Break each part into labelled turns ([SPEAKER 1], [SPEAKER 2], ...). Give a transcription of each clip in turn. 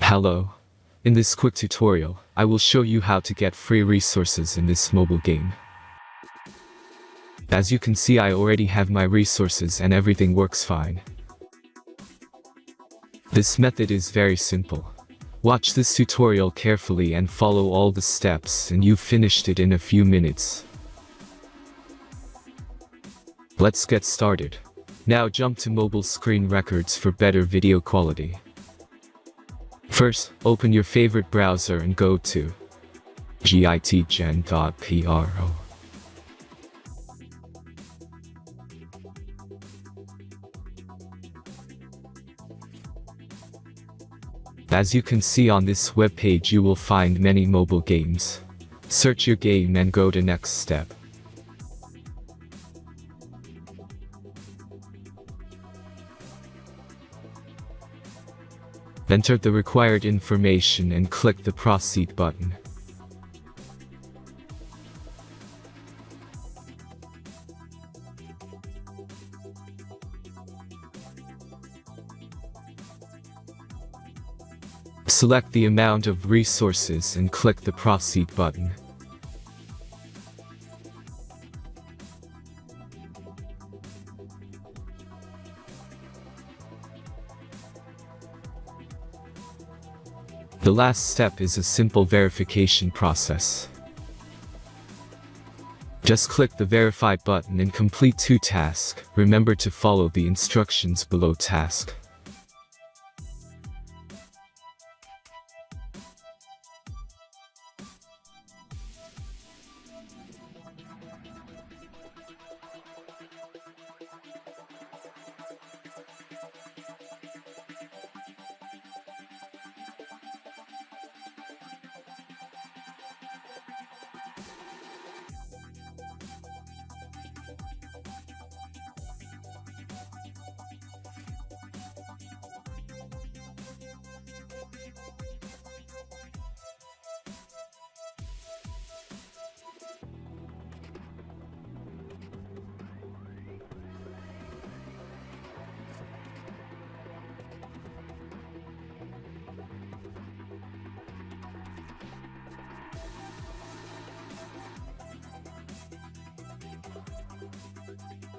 [SPEAKER 1] Hello. In this quick tutorial, I will show you how to get free resources in this mobile game. As you can see, I already have my resources and everything works fine. This method is very simple. Watch this tutorial carefully and follow all the steps and you've finished it in a few minutes. Let's get started. Now jump to mobile screen records for better video quality. First, open your favorite browser and go to gitgen.pro. As you can see on this webpage, you will find many mobile games. Search your game and go to next step. Enter the required information and click the Proceed button. Select the amount of resources and click the Proceed button. The last step is a simple verification process. Just click the Verify button and complete 2 tasks. Remember to follow the instructions below task.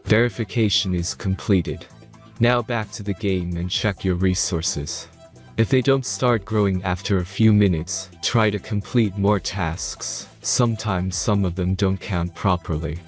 [SPEAKER 1] Verification is completed. Now back to the game and check your resources. If they don't start growing after a few minutes, try to complete more tasks. Sometimes some of them don't count properly.